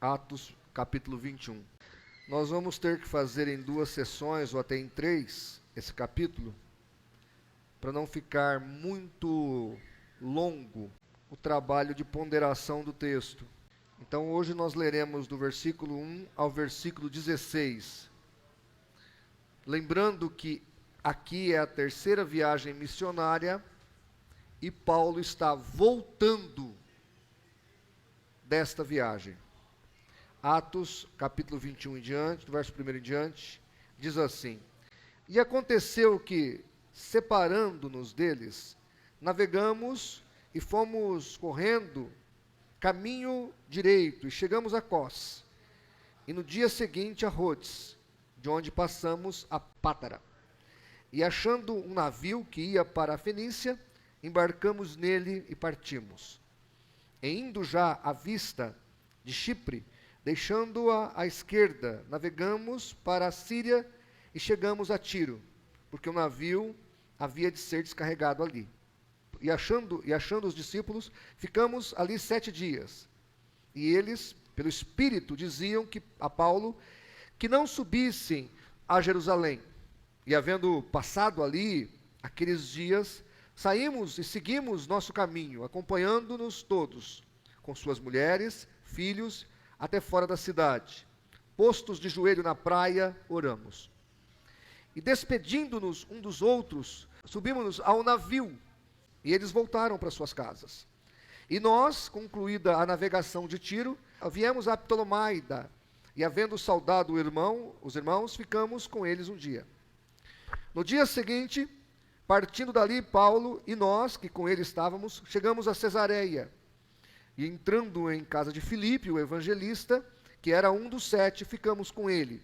Atos capítulo 21. Nós vamos ter que fazer em 2 sessões, ou até em 3, esse capítulo, para não ficar muito longo o trabalho de ponderação do texto. Então hoje nós leremos do versículo 1 ao versículo 16. Lembrando que aqui é a terceira viagem missionária e Paulo está voltando desta viagem. Atos, capítulo 21 em diante, do verso 1 em diante, diz assim: E aconteceu que, separando-nos deles, navegamos e fomos correndo caminho direito, e chegamos a Cós, e no dia seguinte a Rhodes, de onde passamos a Pátara. E achando um navio que ia para a Fenícia, embarcamos nele e partimos. E indo já à vista de Chipre, deixando-a à esquerda, navegamos para a Síria e chegamos a Tiro, porque o navio havia de ser descarregado ali. E achando os discípulos, ficamos ali 7 dias. E eles, pelo Espírito, diziam a Paulo que não subissem a Jerusalém. E havendo passado ali aqueles dias, saímos e seguimos nosso caminho, acompanhando-nos todos, com suas mulheres, filhos, até fora da cidade. Postos de joelho na praia, oramos. E despedindo-nos um dos outros, subimos-nos ao navio, e eles voltaram para suas casas. E nós, concluída a navegação de Tiro, viemos a Ptolomaida, e havendo saudado os irmãos, ficamos com eles um dia. No dia seguinte, partindo dali, Paulo e nós, que com ele estávamos, chegamos a Cesareia. E entrando em casa de Filipe, o evangelista, que era um dos 7, ficamos com ele.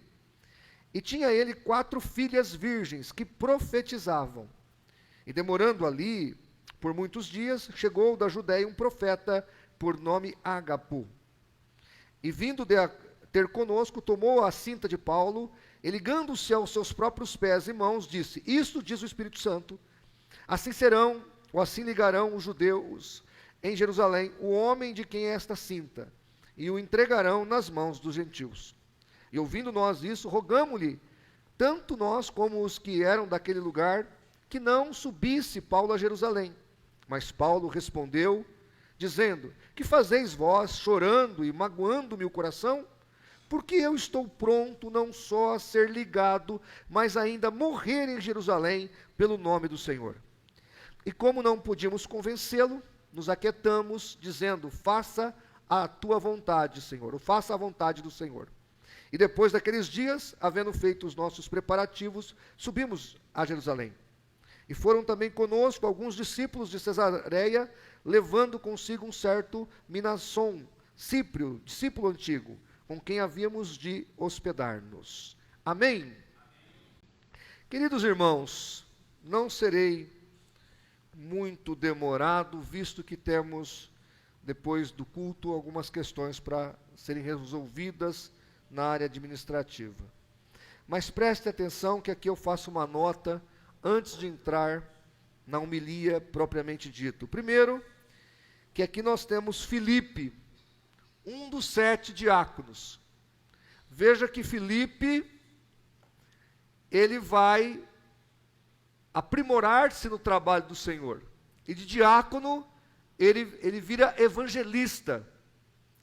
E tinha ele 4 filhas virgens que profetizavam. E demorando ali por muitos dias, chegou da Judéia um profeta por nome Ágapo. E vindo ter conosco, tomou a cinta de Paulo, e ligando-se aos seus próprios pés e mãos, disse: Isto diz o Espírito Santo, assim serão, ou assim ligarão os judeus em Jerusalém o homem de quem é esta cinta, e o entregarão nas mãos dos gentios. E ouvindo nós isso, rogamo-lhe, tanto nós como os que eram daquele lugar, que não subisse Paulo a Jerusalém. Mas Paulo respondeu, dizendo: Que fazeis vós, chorando e magoando-me o coração? Porque eu estou pronto não só a ser ligado, mas ainda a morrer em Jerusalém pelo nome do Senhor. E como não podíamos convencê-lo, nos aquietamos, dizendo: Faça a tua vontade, Senhor, ou faça a vontade do Senhor. E depois daqueles dias, havendo feito os nossos preparativos, subimos a Jerusalém. E foram também conosco alguns discípulos de Cesareia, levando consigo um certo Minasson, Cíprio, discípulo antigo, com quem havíamos de hospedar-nos. Amém? Queridos irmãos, não serei muito demorado, visto que temos, depois do culto, algumas questões para serem resolvidas na área administrativa. Mas preste atenção que aqui eu faço uma nota antes de entrar na homilia propriamente dito. Primeiro, que aqui nós temos Filipe, um dos 7 diáconos. Veja que Filipe, ele vai aprimorar-se no trabalho do Senhor. E de diácono, ele vira evangelista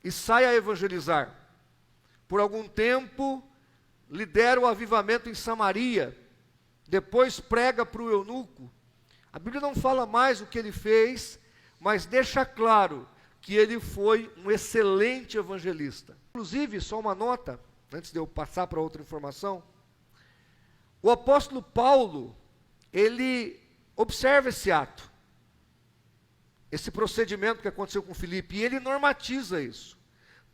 e sai a evangelizar. Por algum tempo, lidera o avivamento em Samaria. Depois prega para o eunuco. A Bíblia não fala mais o que ele fez, mas deixa claro que ele foi um excelente evangelista. Inclusive, só uma nota, antes de eu passar para outra informação, o apóstolo Paulo, ele observa esse ato, esse procedimento que aconteceu com Filipe, e ele normatiza isso.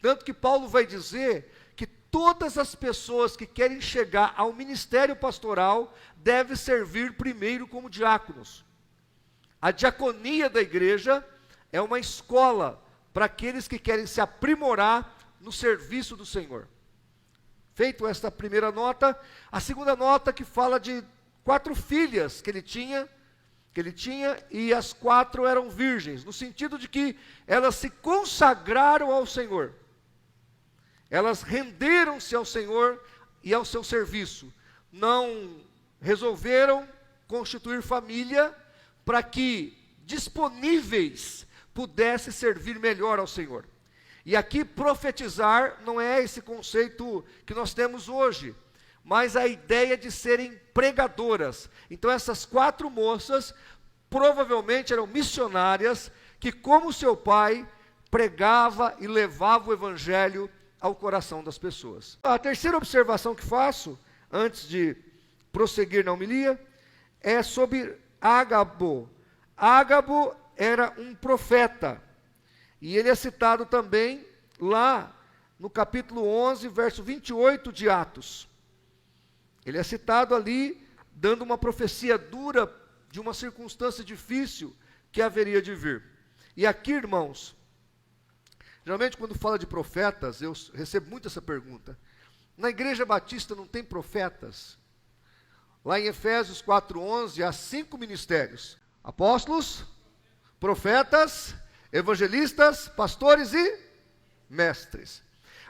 Tanto que Paulo vai dizer que todas as pessoas que querem chegar ao ministério pastoral devem servir primeiro como diáconos. A diaconia da igreja é uma escola para aqueles que querem se aprimorar no serviço do Senhor. Feito esta primeira nota, a segunda nota que fala de 4 filhas que ele tinha, e as 4 eram virgens, no sentido de que elas se consagraram ao Senhor. Elas renderam-se ao Senhor e ao seu serviço. Não resolveram constituir família para que disponíveis pudesse servir melhor ao Senhor. E aqui profetizar não é esse conceito que nós temos hoje, mas a ideia de serem pregadoras. Então essas 4 moças provavelmente eram missionárias que, como seu pai, pregava e levava o evangelho ao coração das pessoas. A terceira observação que faço, antes de prosseguir na homilia, é sobre Ágabo. Ágabo era um profeta, e ele é citado também lá no capítulo 11, verso 28 de Atos. Ele é citado ali, dando uma profecia dura de uma circunstância difícil que haveria de vir. E aqui, irmãos, geralmente quando fala de profetas, eu recebo muito essa pergunta. Na Igreja Batista não tem profetas? Lá em Efésios 4:11, há 5 ministérios: apóstolos, profetas, evangelistas, pastores e mestres.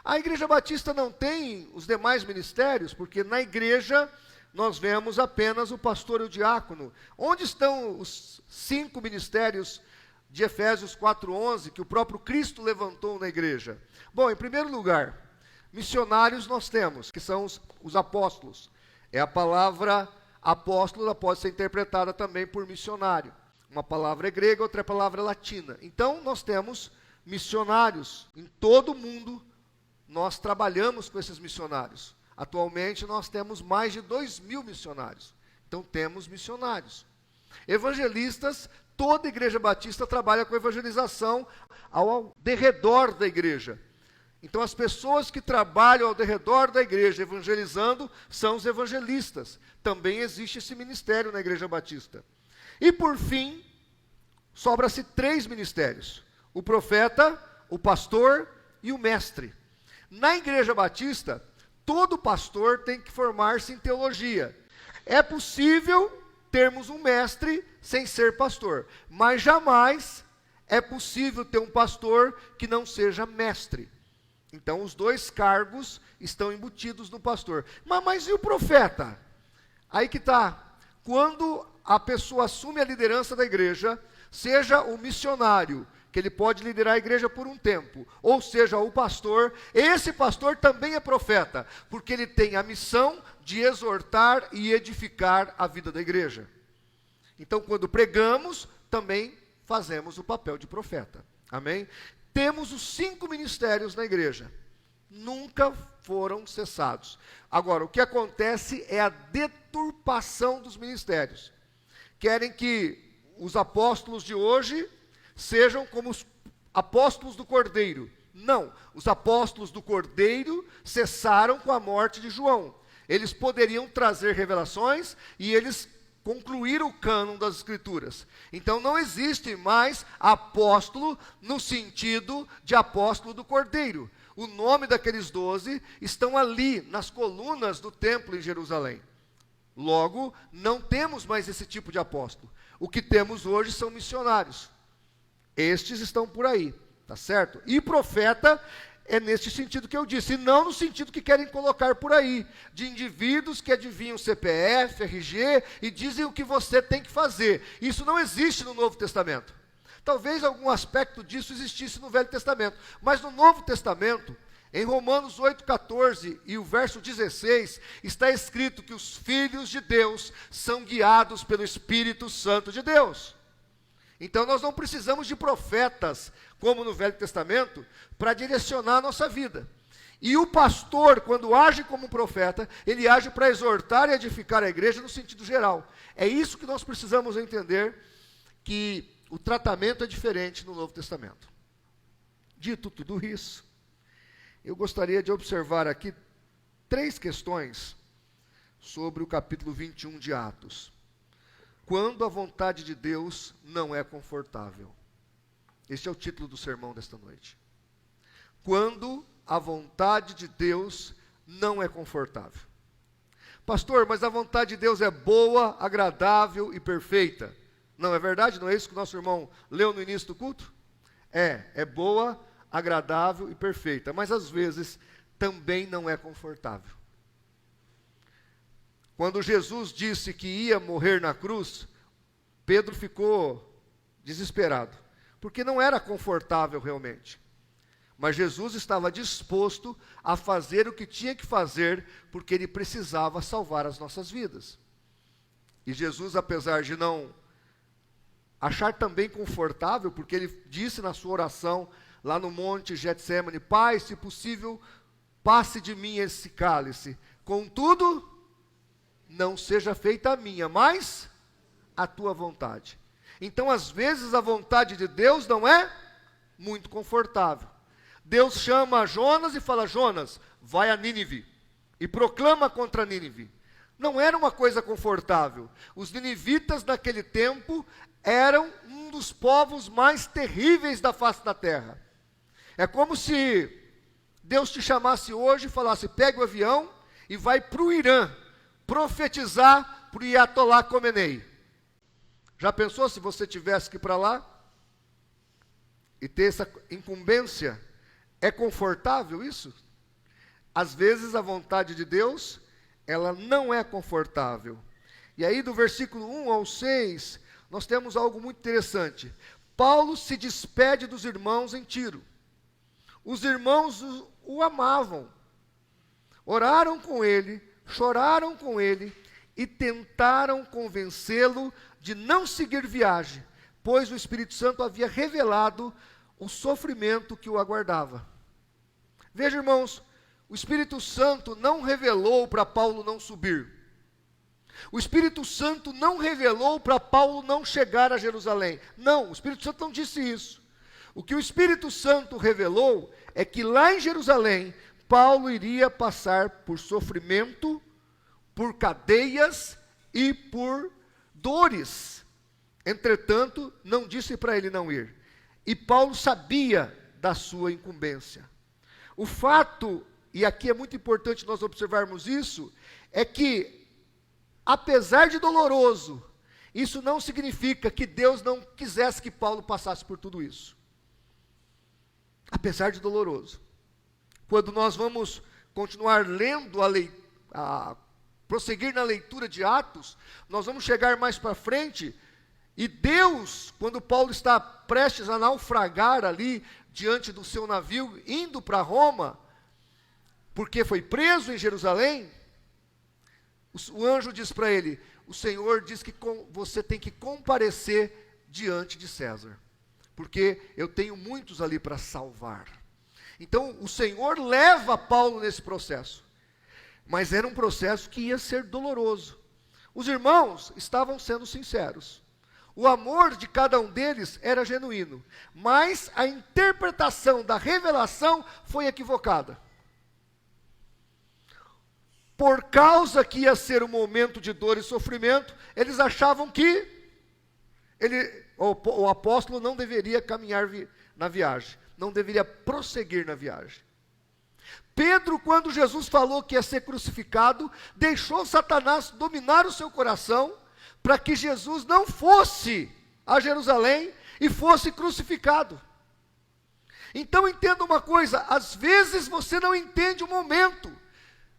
A Igreja Batista não tem os demais ministérios, porque na igreja nós vemos apenas o pastor e o diácono. Onde estão os 5 ministérios de Efésios 4:11 que o próprio Cristo levantou na igreja? Bom, em primeiro lugar, missionários nós temos, que são os apóstolos. A palavra apóstolo pode ser interpretada também por missionário. Uma palavra é grega, outra palavra é latina. Então nós temos missionários em todo o mundo. Nós trabalhamos com esses missionários. Atualmente nós temos mais de 2.000 missionários. Então temos missionários. Evangelistas, toda igreja batista trabalha com evangelização ao derredor da igreja. Então as pessoas que trabalham ao derredor da igreja evangelizando são os evangelistas. Também existe esse ministério na igreja batista. E por fim, sobra-se 3 ministérios: o profeta, o pastor e o mestre. Na igreja batista, todo pastor tem que formar-se em teologia. É possível termos um mestre sem ser pastor, mas jamais é possível ter um pastor que não seja mestre. Então os 2 cargos estão embutidos no pastor. Mas e o profeta? Aí que está. Quando a pessoa assume a liderança da igreja, seja o missionário, que ele pode liderar a igreja por um tempo, ou seja, o pastor, esse pastor também é profeta, porque ele tem a missão de exortar e edificar a vida da igreja. Então, quando pregamos, também fazemos o papel de profeta. Amém? Temos os 5 ministérios na igreja. Nunca foram cessados. Agora, o que acontece é a deturpação dos ministérios. Querem que os apóstolos de hoje sejam como os apóstolos do Cordeiro. Não, os apóstolos do Cordeiro cessaram com a morte de João. Eles poderiam trazer revelações e eles concluíram o cânon das Escrituras. Então não existe mais apóstolo no sentido de apóstolo do Cordeiro. O nome daqueles 12 estão ali nas colunas do templo em Jerusalém. Logo, não temos mais esse tipo de apóstolo. O que temos hoje são missionários. Estes estão por aí, tá certo? E profeta é nesse sentido que eu disse, e não no sentido que querem colocar por aí, de indivíduos que adivinham CPF, RG e dizem o que você tem que fazer. Isso não existe no Novo Testamento. Talvez algum aspecto disso existisse no Velho Testamento, mas no Novo Testamento, em Romanos 8,14 e o verso 16, está escrito que os filhos de Deus são guiados pelo Espírito Santo de Deus. Então nós não precisamos de profetas, como no Velho Testamento, para direcionar a nossa vida. E o pastor, quando age como um profeta, ele age para exortar e edificar a igreja no sentido geral. É isso que nós precisamos entender, que o tratamento é diferente no Novo Testamento. Dito tudo isso, eu gostaria de observar aqui 3 questões sobre o capítulo 21 de Atos. Quando a vontade de Deus não é confortável. Este é o título do sermão desta noite. Quando a vontade de Deus não é confortável. Pastor, mas a vontade de Deus é boa, agradável e perfeita. Não é verdade? Não é isso que o nosso irmão leu no início do culto? É boa, agradável e perfeita. Mas às vezes também não é confortável. Quando Jesus disse que ia morrer na cruz, Pedro ficou desesperado, porque não era confortável realmente. Mas Jesus estava disposto a fazer o que tinha que fazer, porque ele precisava salvar as nossas vidas. E Jesus, apesar de não achar também confortável, porque ele disse na sua oração, lá no monte Getsêmani, Pai, se possível, passe de mim esse cálice. Contudo, não seja feita a minha, mas a tua vontade. Então, às vezes, a vontade de Deus não é muito confortável. Deus chama Jonas e fala, Jonas, vai a Nínive e proclama contra Nínive. Não era uma coisa confortável. Os ninivitas naquele tempo eram um dos povos mais terríveis da face da terra. É como se Deus te chamasse hoje e falasse, pega o avião e vai para o Irã, profetizar para o Ayatollah Khomeini. Já pensou se você tivesse que ir para lá? E ter essa incumbência? É confortável isso? Às vezes a vontade de Deus, ela não é confortável. E aí do versículo 1 ao 6, nós temos algo muito interessante. Paulo se despede dos irmãos em Tiro. Os irmãos o amavam, oraram com ele, choraram com ele e tentaram convencê-lo de não seguir viagem, pois o Espírito Santo havia revelado o sofrimento que o aguardava. Veja, irmãos, o Espírito Santo não revelou para Paulo não subir. O Espírito Santo não revelou para Paulo não chegar a Jerusalém. Não, o Espírito Santo não disse isso. O que o Espírito Santo revelou é que lá em Jerusalém, Paulo iria passar por sofrimento, por cadeias e por dores. Entretanto, não disse para ele não ir. E Paulo sabia da sua incumbência. O fato, e aqui é muito importante nós observarmos isso, é que, apesar de doloroso, isso não significa que Deus não quisesse que Paulo passasse por tudo isso. Apesar de doloroso. Quando nós vamos continuar lendo prosseguir na leitura de Atos, nós vamos chegar mais para frente, e Deus, quando Paulo está prestes a naufragar ali, diante do seu navio, indo para Roma, porque foi preso em Jerusalém, o anjo diz para ele, o Senhor diz que você tem que comparecer diante de César, porque eu tenho muitos ali para salvar. Então, o Senhor leva Paulo nesse processo. Mas era um processo que ia ser doloroso. Os irmãos estavam sendo sinceros. O amor de cada um deles era genuíno. Mas a interpretação da revelação foi equivocada. Por causa que ia ser um momento de dor e sofrimento, eles achavam que o apóstolo não deveria caminhar na viagem. Não deveria prosseguir na viagem. Pedro, quando Jesus falou que ia ser crucificado, deixou Satanás dominar o seu coração, para que Jesus não fosse a Jerusalém e fosse crucificado. Então entenda uma coisa, às vezes você não entende o momento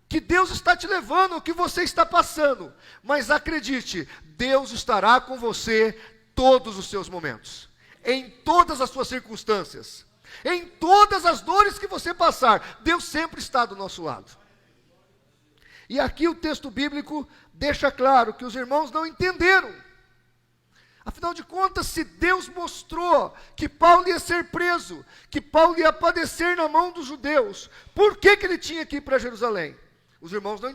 que Deus está te levando, o que você está passando, mas acredite, Deus estará com você todos os seus momentos, em todas as suas circunstâncias. Em todas as dores que você passar, Deus sempre está do nosso lado. E aqui o texto bíblico deixa claro que os irmãos não entenderam. Afinal de contas, se Deus mostrou que Paulo ia ser preso, que Paulo ia padecer na mão dos judeus, por que ele tinha que ir para Jerusalém? Os irmãos não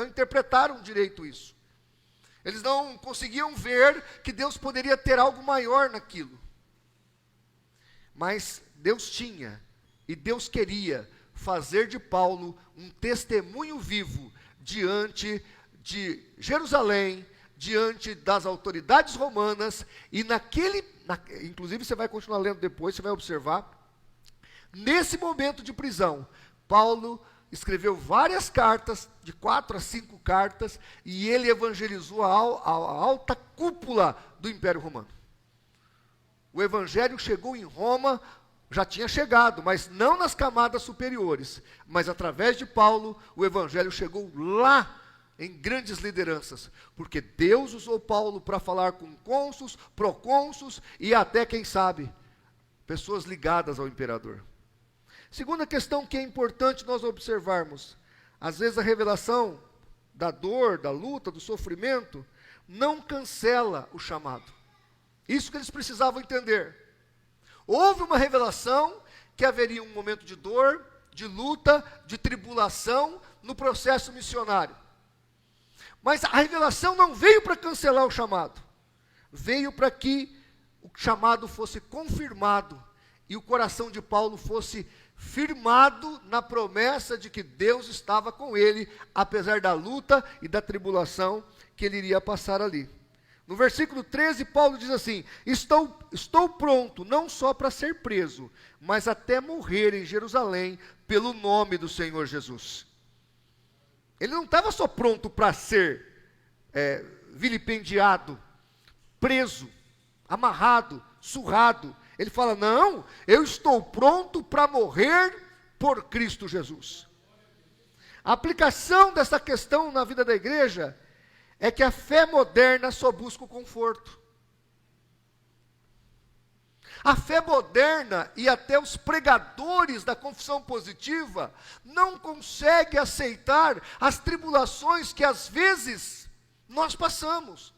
interpretaram direito isso. Eles não conseguiam ver que Deus poderia ter algo maior naquilo. Mas Deus tinha, e Deus queria fazer de Paulo um testemunho vivo diante de Jerusalém, diante das autoridades romanas, e inclusive você vai continuar lendo depois, você vai observar, nesse momento de prisão, Paulo escreveu várias cartas, de 4 a 5 cartas, e ele evangelizou a alta cúpula do Império Romano. O evangelho chegou em Roma, já tinha chegado, mas não nas camadas superiores. Mas através de Paulo, o evangelho chegou lá em grandes lideranças, porque Deus usou Paulo para falar com cônsuls, procônsuls e até, quem sabe, pessoas ligadas ao imperador. Segunda questão que é importante nós observarmos: às vezes a revelação da dor, da luta, do sofrimento, não cancela o chamado. Isso que eles precisavam entender. Houve uma revelação que haveria um momento de dor, de luta, de tribulação no processo missionário. Mas a revelação não veio para cancelar o chamado. Veio para que o chamado fosse confirmado e o coração de Paulo fosse firmado na promessa de que Deus estava com ele, apesar da luta e da tribulação que ele iria passar ali. No versículo 13, Paulo diz assim: estou pronto não só para ser preso, mas até morrer em Jerusalém pelo nome do Senhor Jesus. Ele não estava só pronto para ser vilipendiado, preso, amarrado, surrado. Ele fala: não, eu estou pronto para morrer por Cristo Jesus. A aplicação dessa questão na vida da igreja é que a fé moderna só busca o conforto. A fé moderna e até os pregadores da confissão positiva não conseguem aceitar as tribulações que às vezes nós passamos.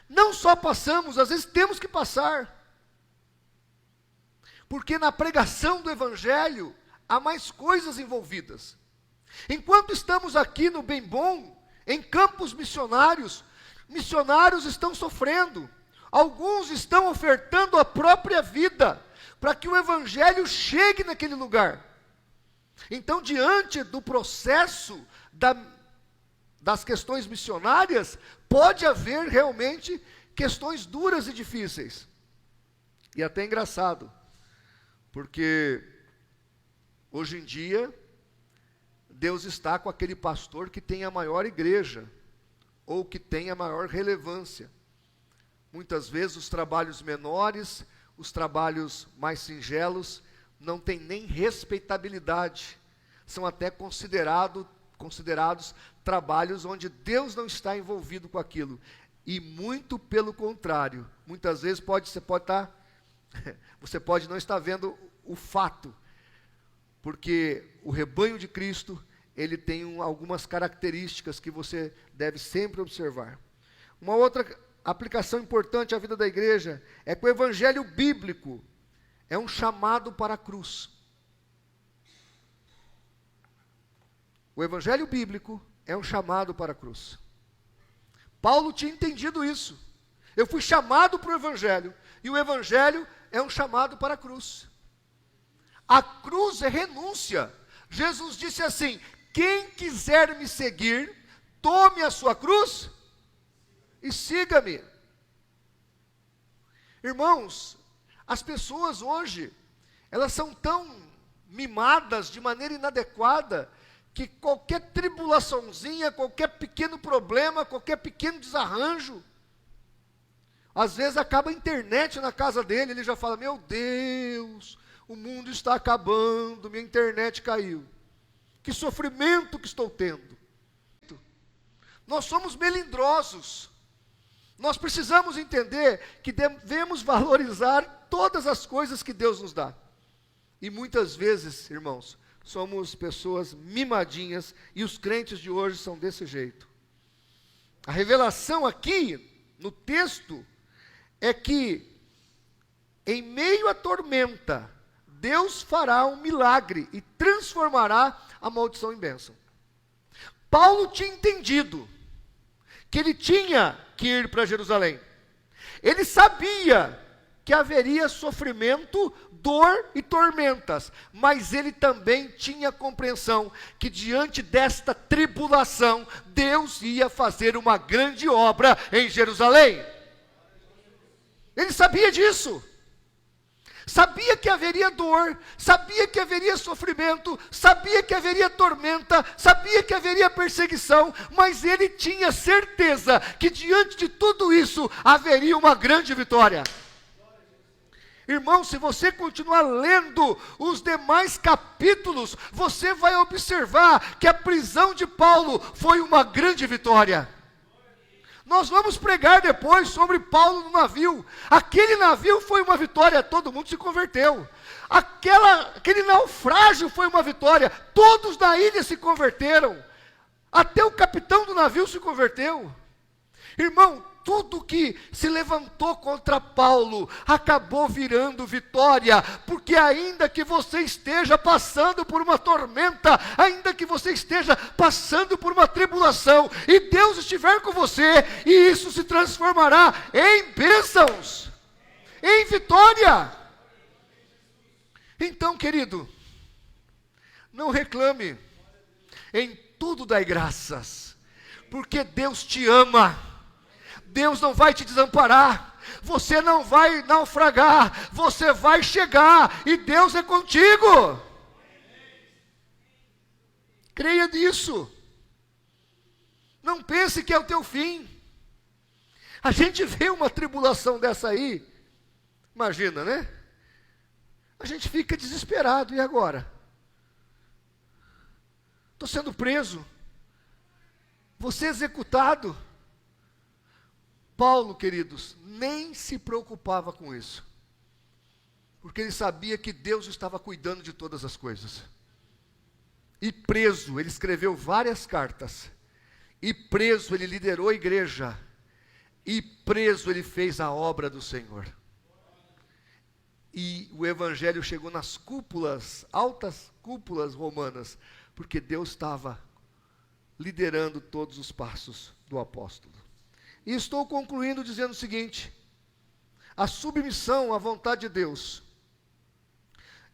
Não só passamos, às vezes temos que passar. Porque na pregação do evangelho há mais coisas envolvidas. Enquanto estamos aqui no Bem Bom, em campos missionários, missionários estão sofrendo. Alguns estão ofertando a própria vida para que o evangelho chegue naquele lugar. Então, diante do processo das questões missionárias, pode haver realmente questões duras e difíceis. E até engraçado, porque hoje em dia Deus está com aquele pastor que tem a maior igreja, ou que tem a maior relevância. Muitas vezes os trabalhos menores, os trabalhos mais singelos, não têm nem respeitabilidade. São até considerados trabalhos onde Deus não está envolvido com aquilo. E muito pelo contrário. Muitas vezes você pode não estar vendo o fato, porque o rebanho de Cristo, ele tem algumas características que você deve sempre observar. Uma outra aplicação importante à vida da igreja é que o evangelho bíblico é um chamado para a cruz. O evangelho bíblico é um chamado para a cruz. Paulo tinha entendido isso. Eu fui chamado para o evangelho, e o evangelho é um chamado para a cruz. A cruz é renúncia. Jesus disse assim: quem quiser me seguir, tome a sua cruz e siga-me. Irmãos, as pessoas hoje, elas são tão mimadas de maneira inadequada, que qualquer tribulaçãozinha, qualquer pequeno problema, qualquer pequeno desarranjo, às vezes acaba a internet na casa dele, ele já fala: meu Deus, o mundo está acabando, minha internet caiu. Que sofrimento que estou tendo. Nós somos melindrosos. Nós precisamos entender que devemos valorizar todas as coisas que Deus nos dá. E muitas vezes, irmãos, somos pessoas mimadinhas, e os crentes de hoje são desse jeito. A revelação aqui, no texto, é que em meio à tormenta, Deus fará um milagre e transformará a maldição em bênção. Paulo tinha entendido que ele tinha que ir para Jerusalém. Ele sabia que haveria sofrimento, dor e tormentas, mas ele também tinha compreensão que diante desta tribulação, Deus ia fazer uma grande obra em Jerusalém. Ele sabia disso. Sabia que haveria dor, sabia que haveria sofrimento, sabia que haveria tormenta, sabia que haveria perseguição, mas ele tinha certeza que diante de tudo isso haveria uma grande vitória. Irmão, se você continuar lendo os demais capítulos, você vai observar que a prisão de Paulo foi uma grande vitória. Nós vamos pregar depois sobre Paulo no navio. Aquele navio foi uma vitória, todo mundo se converteu. Aquele naufrágio foi uma vitória, todos da ilha se converteram. Até o capitão do navio se converteu. Irmão, tudo que se levantou contra Paulo acabou virando vitória, porque ainda que você esteja passando por uma tormenta, ainda que você esteja passando por uma tribulação, e Deus estiver com você, e isso se transformará em bênçãos, em vitória. Então, querido, não reclame, em tudo dai graças, porque Deus te ama. Deus não vai te desamparar, você não vai naufragar, você vai chegar, e Deus é contigo. Creia nisso. Não pense que é o teu fim. A gente vê uma tribulação dessa aí, imagina, né? A gente fica desesperado, e agora? Estou sendo preso, vou ser executado. Paulo, queridos, nem se preocupava com isso, porque ele sabia que Deus estava cuidando de todas as coisas. E preso, ele escreveu várias cartas, e preso ele liderou a igreja, e preso ele fez a obra do Senhor. E o evangelho chegou nas cúpulas, altas cúpulas romanas, porque Deus estava liderando todos os passos do apóstolo. E estou concluindo dizendo o seguinte: a submissão à vontade de Deus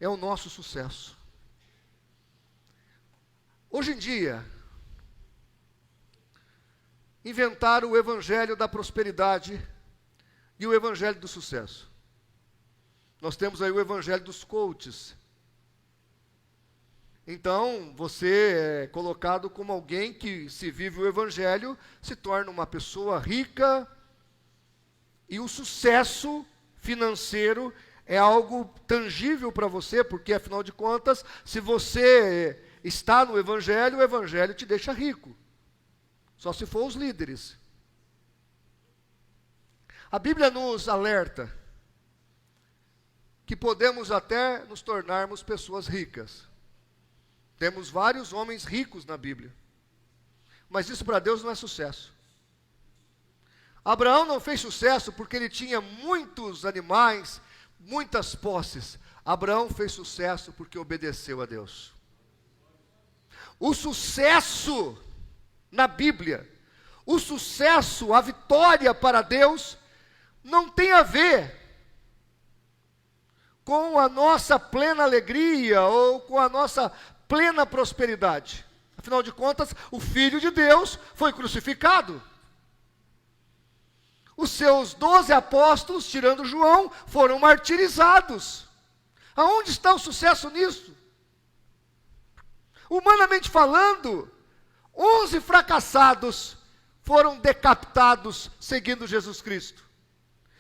é o nosso sucesso. Hoje em dia, inventaram o evangelho da prosperidade e o evangelho do sucesso. Nós temos aí o evangelho dos coaches. Então, você é colocado como alguém que, se vive o evangelho, se torna uma pessoa rica, e o sucesso financeiro é algo tangível para você, porque, afinal de contas, se você está no evangelho, o evangelho te deixa rico. Só se for os líderes. A Bíblia nos alerta que podemos até nos tornarmos pessoas ricas. Temos vários homens ricos na Bíblia, mas isso para Deus não é sucesso. Abraão não fez sucesso porque ele tinha muitos animais, muitas posses. Abraão fez sucesso porque obedeceu a Deus. O sucesso na Bíblia, o sucesso, a vitória para Deus, não tem a ver com a nossa plena alegria ou com a nossa plena prosperidade. Afinal de contas, o Filho de Deus foi crucificado. Os seus 12 apóstolos, tirando João, foram martirizados. Aonde está o sucesso nisso? Humanamente falando, 11 fracassados foram decapitados seguindo Jesus Cristo.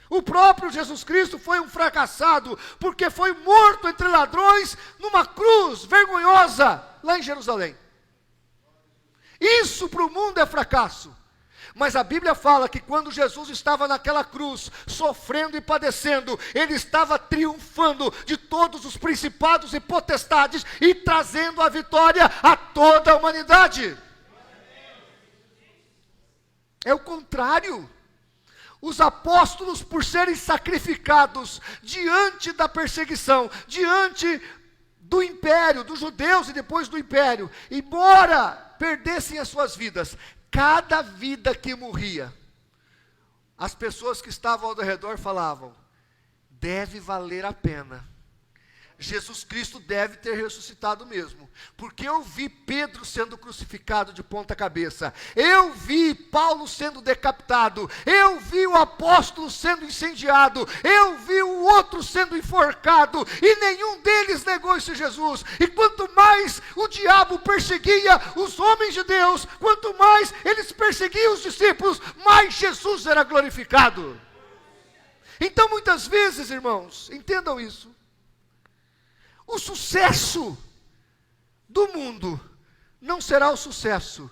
O próprio Jesus Cristo foi um fracassado, porque foi morto entre ladrões, numa cruz vergonhosa, lá em Jerusalém. Isso para o mundo é fracasso. Mas a Bíblia fala que quando Jesus estava naquela cruz, sofrendo e padecendo, ele estava triunfando de todos os principados e potestades, e trazendo a vitória a toda a humanidade. É o contrário. Os apóstolos, por serem sacrificados diante da perseguição, diante do império, dos judeus e depois do império, embora perdessem as suas vidas, cada vida que morria, as pessoas que estavam ao redor falavam: deve valer a pena. Jesus Cristo deve ter ressuscitado mesmo, porque eu vi Pedro sendo crucificado de ponta cabeça, eu vi Paulo sendo decapitado, eu vi o apóstolo sendo incendiado, eu vi o outro sendo enforcado, e nenhum deles negou esse Jesus. E quanto mais o diabo perseguia os homens de Deus, quanto mais eles perseguiam os discípulos, mais Jesus era glorificado. Então, muitas vezes, irmãos, entendam isso, o sucesso do mundo não será o sucesso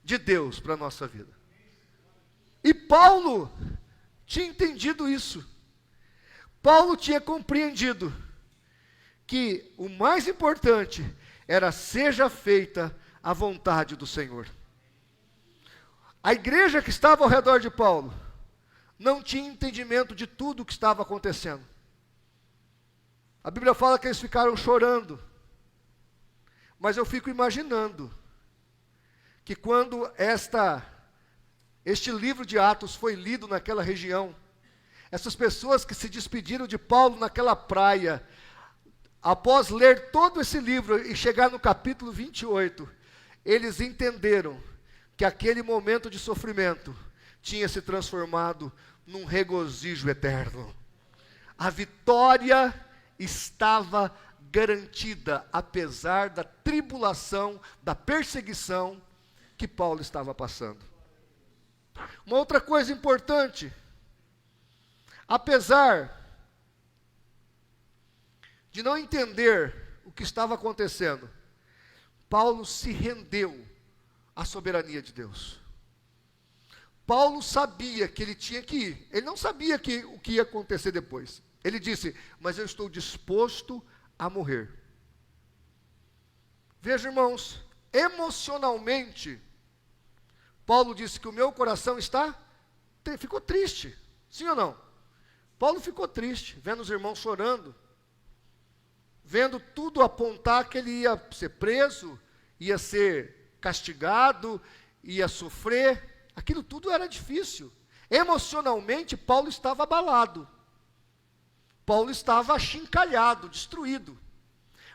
de Deus para a nossa vida. E Paulo tinha entendido isso. Paulo tinha compreendido que o mais importante era seja feita a vontade do Senhor. A igreja que estava ao redor de Paulo não tinha entendimento de tudo o que estava acontecendo. A Bíblia fala que eles ficaram chorando. Mas eu fico imaginando que quando este livro de Atos foi lido naquela região, essas pessoas que se despediram de Paulo naquela praia, após ler todo esse livro e chegar no capítulo 28, eles entenderam que aquele momento de sofrimento tinha se transformado num regozijo eterno. A vitória estava garantida, apesar da tribulação, da perseguição que Paulo estava passando. Uma outra coisa importante, apesar de não entender o que estava acontecendo, Paulo se rendeu à soberania de Deus. Paulo sabia que ele tinha que ir. Ele não sabia o que ia acontecer depois. Ele disse, mas eu estou disposto a morrer. Veja, irmãos, emocionalmente, Paulo disse que o meu coração ficou triste. Sim ou não? Paulo ficou triste, vendo os irmãos chorando, vendo tudo apontar que ele ia ser preso, ia ser castigado, ia sofrer. Aquilo tudo era difícil. Emocionalmente, Paulo estava abalado. Paulo estava achincalhado, destruído.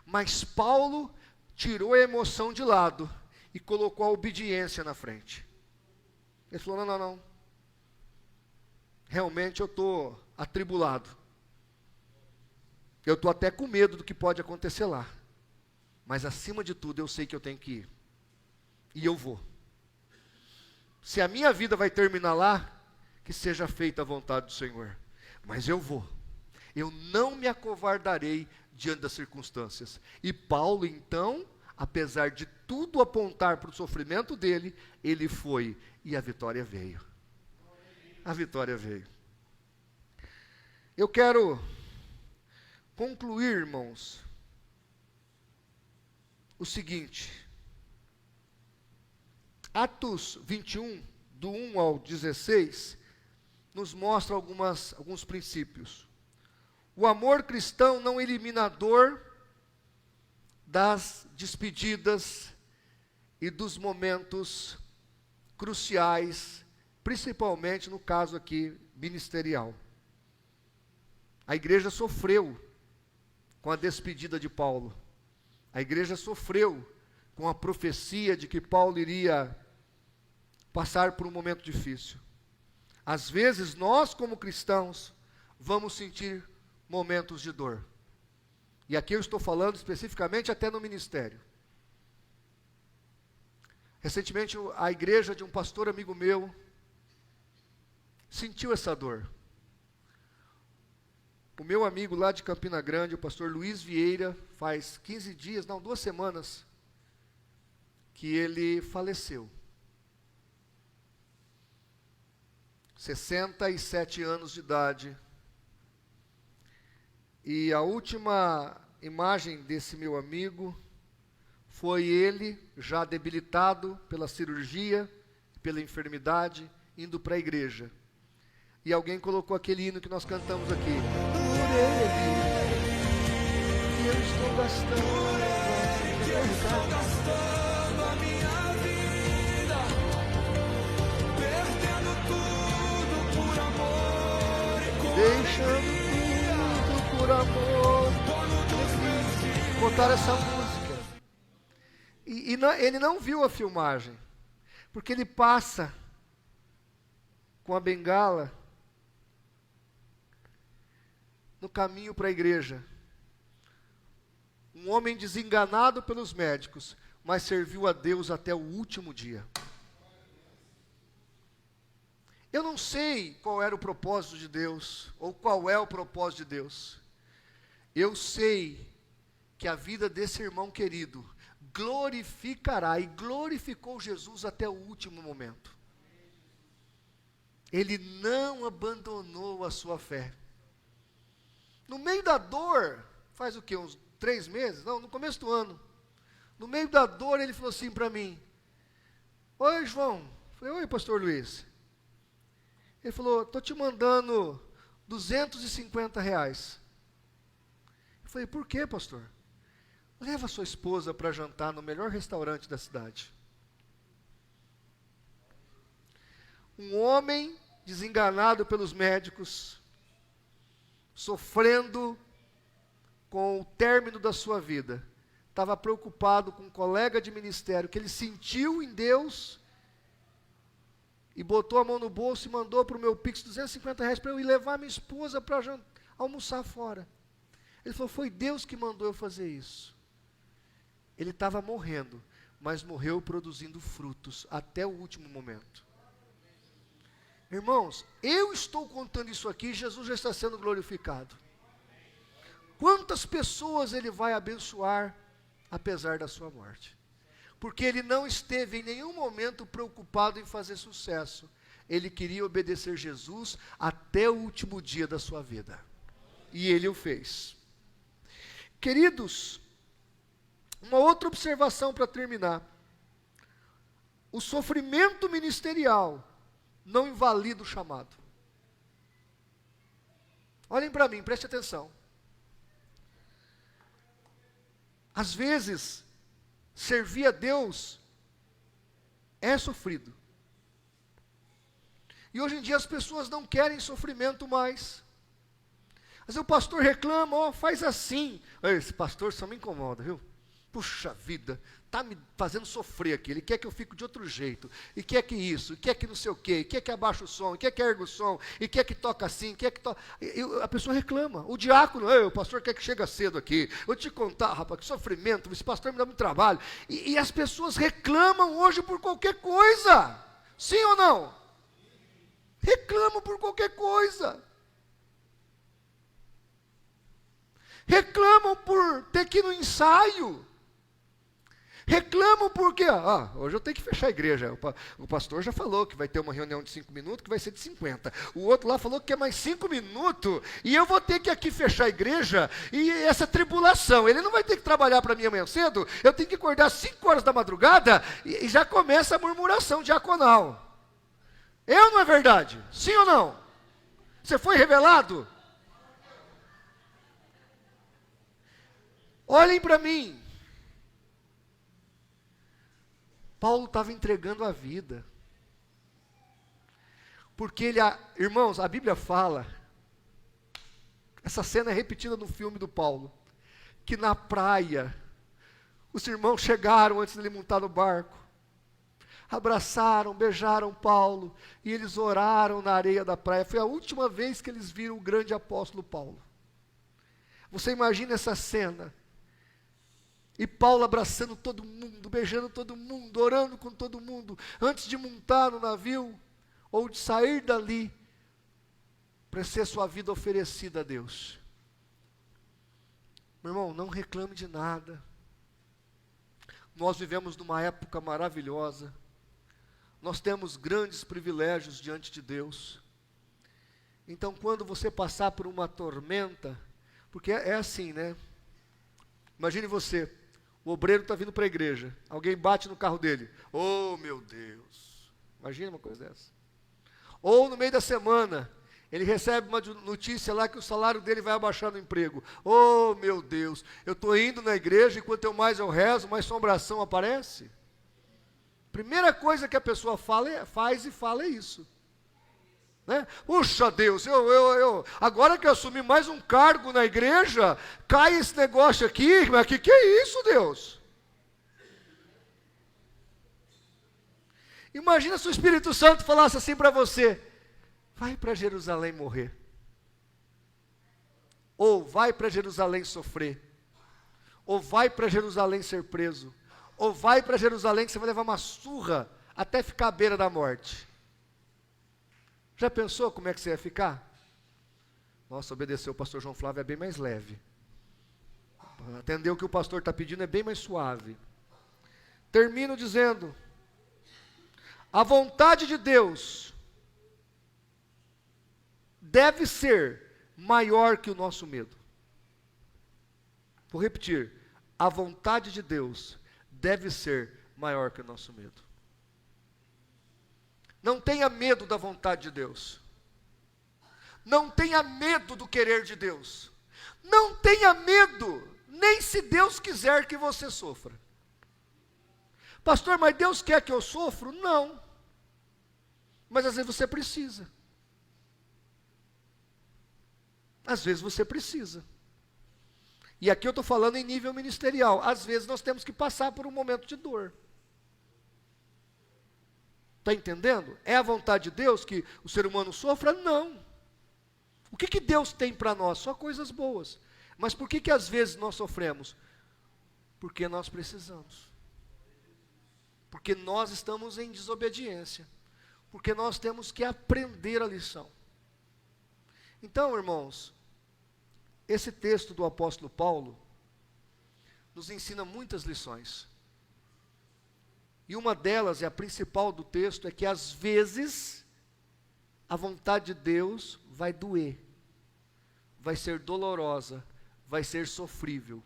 Mas Paulo tirou a emoção de lado e colocou a obediência na frente. Ele falou, não. Realmente eu estou atribulado. Eu estou até com medo do que pode acontecer lá. Mas acima de tudo eu sei que eu tenho que ir. E eu vou. Se a minha vida vai terminar lá, que seja feita a vontade do Senhor. Mas eu vou. Eu não me acovardarei diante das circunstâncias. E Paulo, então, apesar de tudo apontar para o sofrimento dele, ele foi e a vitória veio. A vitória veio. Eu quero concluir, irmãos, o seguinte. Atos 21, do 1 ao 16, nos mostra alguns princípios. O amor cristão não elimina a dor das despedidas e dos momentos cruciais, principalmente no caso aqui ministerial. A igreja sofreu com a despedida de Paulo. A igreja sofreu com a profecia de que Paulo iria passar por um momento difícil. Às vezes, nós como cristãos, vamos sentir momentos de dor. E aqui eu estou falando especificamente até no ministério. Recentemente, a igreja de um pastor amigo meu sentiu essa dor. O meu amigo lá de Campina Grande, o pastor Luiz Vieira, faz 2 semanas, que ele faleceu. 67 anos de idade. E a última imagem desse meu amigo foi ele, já debilitado pela cirurgia, pela enfermidade, indo para a igreja. E alguém colocou aquele hino que nós cantamos aqui. Por ele, que eu estou gastando a minha vida, perdendo tudo por amor, deixando tudo por amor. Botaram essa música. Ele não viu a filmagem, porque ele passa com a bengala no caminho para a igreja. Um homem desenganado pelos médicos, mas serviu a Deus até o último dia. Eu não sei qual era o propósito de Deus, ou qual é o propósito de Deus. Eu sei que a vida desse irmão querido glorificará, e glorificou Jesus até o último momento. Ele não abandonou a sua fé. No meio da dor, faz o quê? Uns 3 meses? Não, no começo do ano. No meio da dor, ele falou assim para mim: oi, João. Eu falei: oi, pastor Luiz. Ele falou: estou te mandando R$ 250. Eu falei: por quê, pastor? Leva sua esposa para jantar no melhor restaurante da cidade. Um homem desenganado pelos médicos, sofrendo com o término da sua vida, estava preocupado com um colega de ministério que ele sentiu em Deus e botou a mão no bolso e mandou para o meu Pix R$ 250 para eu ir levar minha esposa para almoçar fora. Ele falou: foi Deus que mandou eu fazer isso. Ele estava morrendo, mas morreu produzindo frutos até o último momento. Irmãos, eu estou contando isso aqui, Jesus já está sendo glorificado. Quantas pessoas ele vai abençoar apesar da sua morte? Porque ele não esteve em nenhum momento preocupado em fazer sucesso. Ele queria obedecer Jesus até o último dia da sua vida. E ele o fez. Queridos, uma outra observação para terminar. O sofrimento ministerial não invalida o chamado. Olhem para mim, preste atenção. Às vezes, servir a Deus é sofrido. E hoje em dia as pessoas não querem sofrimento mais. Mas o pastor reclama: ó, faz assim. Esse pastor só me incomoda, viu? Puxa vida, está me fazendo sofrer aqui. Ele quer que eu fique de outro jeito. E quer que isso, e quer que não sei o quê, e quer que abaixe o som, e quer que ergue o som, e quer que toque assim, quer que toque. A pessoa reclama. O diácono: o pastor quer que chega cedo aqui. Eu te contar, rapaz, que sofrimento, esse pastor me dá muito trabalho. E as pessoas reclamam hoje por qualquer coisa. Sim ou não? Reclamam por qualquer coisa. Reclamam por ter que ir no ensaio. Reclamam porque, hoje eu tenho que fechar a igreja. O pastor já falou que vai ter uma reunião de 5 minutos, que vai ser de 50. O outro lá falou que é mais 5 minutos, e eu vou ter que aqui fechar a igreja, e essa tribulação, ele não vai ter que trabalhar para mim amanhã cedo, eu tenho que acordar às 5 horas da madrugada, e já começa a murmuração diaconal. Não é verdade? Sim ou não? Você foi revelado? Olhem para mim. Paulo estava entregando a vida. Porque irmãos, a Bíblia fala, essa cena é repetida no filme do Paulo, que na praia, os irmãos chegaram antes dele montar no barco, abraçaram, beijaram Paulo, e eles oraram na areia da praia. Foi a última vez que eles viram o grande apóstolo Paulo. Você imagina essa cena? E Paulo abraçando todo mundo, beijando todo mundo, orando com todo mundo, antes de montar no navio, ou de sair dali, para ser sua vida oferecida a Deus. Meu irmão, não reclame de nada. Nós vivemos numa época maravilhosa. Nós temos grandes privilégios diante de Deus. Então, quando você passar por uma tormenta, porque é assim, né? Imagine você. O obreiro está vindo para a igreja. Alguém bate no carro dele. Oh, meu Deus. Imagina uma coisa dessa. Ou no meio da semana, ele recebe uma notícia lá que o salário dele vai abaixar no emprego. Oh, meu Deus. Eu estou indo na igreja e quanto mais eu rezo, mais assombração aparece. Primeira coisa que a pessoa faz é isso. Né? Puxa Deus, agora que eu assumi mais um cargo na igreja, cai esse negócio aqui, mas que é isso, Deus? Imagina se o Espírito Santo falasse assim para você: vai para Jerusalém morrer, ou vai para Jerusalém sofrer, ou vai para Jerusalém ser preso, ou vai para Jerusalém que você vai levar uma surra até ficar à beira da morte. Já pensou como é que você ia ficar? Nossa, obedecer o pastor João Flávio é bem mais leve. Atender o que o pastor está pedindo é bem mais suave. Termino dizendo, a vontade de Deus deve ser maior que o nosso medo. Vou repetir, a vontade de Deus deve ser maior que o nosso medo. Não tenha medo da vontade de Deus. Não tenha medo do querer de Deus. Não tenha medo, nem se Deus quiser que você sofra. Pastor, mas Deus quer que eu sofra? Não. Mas às vezes você precisa. Às vezes você precisa. E aqui eu estou falando em nível ministerial. Às vezes nós temos que passar por um momento de dor. Está entendendo? É a vontade de Deus que o ser humano sofra? Não. O que Deus tem para nós? Só coisas boas. Mas por que às vezes nós sofremos? Porque nós precisamos. Porque nós estamos em desobediência. Porque nós temos que aprender a lição. Então, irmãos, esse texto do apóstolo Paulo nos ensina muitas lições. E uma delas, e a principal do texto, é que às vezes a vontade de Deus vai doer, vai ser dolorosa, vai ser sofrível,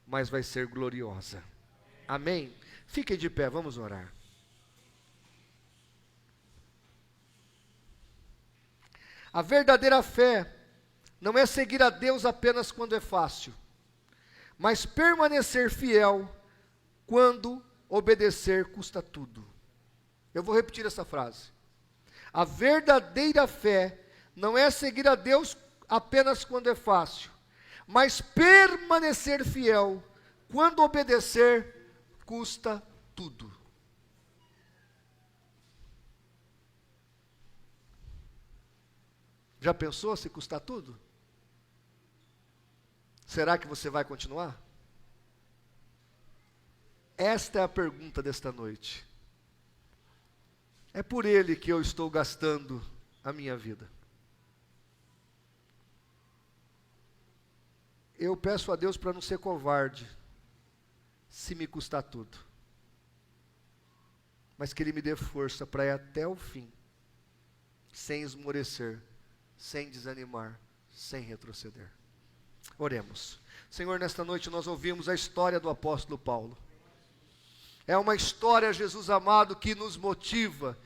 mas vai ser gloriosa. Amém? Fiquem de pé, vamos orar. A verdadeira fé não é seguir a Deus apenas quando é fácil, mas permanecer fiel quando obedecer custa tudo. Eu vou repetir essa frase. A verdadeira fé não é seguir a Deus apenas quando é fácil, mas permanecer fiel quando obedecer custa tudo. Já pensou se custar tudo? Será que você vai continuar? Esta é a pergunta desta noite. É por Ele que eu estou gastando a minha vida. Eu peço a Deus para não ser covarde, se me custar tudo. Mas que Ele me dê força para ir até o fim, sem esmorecer, sem desanimar, sem retroceder. Oremos. Senhor, nesta noite nós ouvimos a história do apóstolo Paulo. É uma história, Jesus amado, que nos motiva,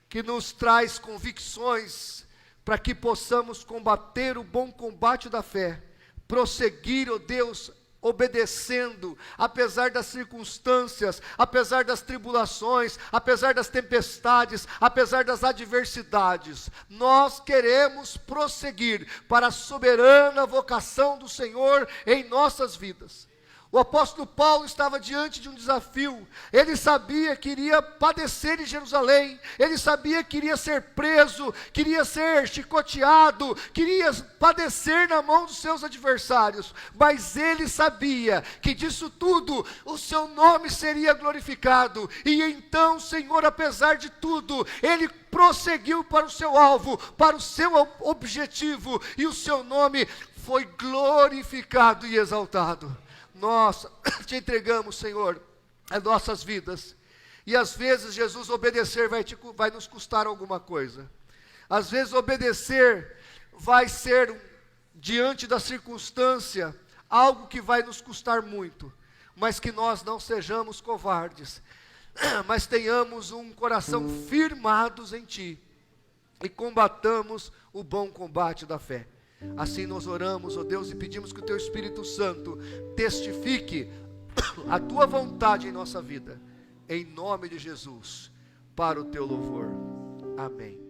que nos traz convicções para que possamos combater o bom combate da fé, prosseguir, ó Deus, obedecendo, apesar das circunstâncias, apesar das tribulações, apesar das tempestades, apesar das adversidades. Nós queremos prosseguir para a soberana vocação do Senhor em nossas vidas. O apóstolo Paulo estava diante de um desafio. Ele sabia que iria padecer em Jerusalém, ele sabia que iria ser preso, queria ser chicoteado, queria padecer na mão dos seus adversários, mas ele sabia que disso tudo o seu nome seria glorificado. E então, Senhor, apesar de tudo, ele prosseguiu para o seu alvo, para o seu objetivo, e o seu nome foi glorificado e exaltado. Nós te entregamos, Senhor, as nossas vidas. E às vezes, Jesus, obedecer vai nos custar alguma coisa. Às vezes obedecer vai ser, diante da circunstância, algo que vai nos custar muito. Mas que nós não sejamos covardes, mas tenhamos um coração firmados em Ti. E combatamos o bom combate da fé. Assim nós oramos, ó Deus, e pedimos que o Teu Espírito Santo testifique a Tua vontade em nossa vida, em nome de Jesus, para o Teu louvor. Amém.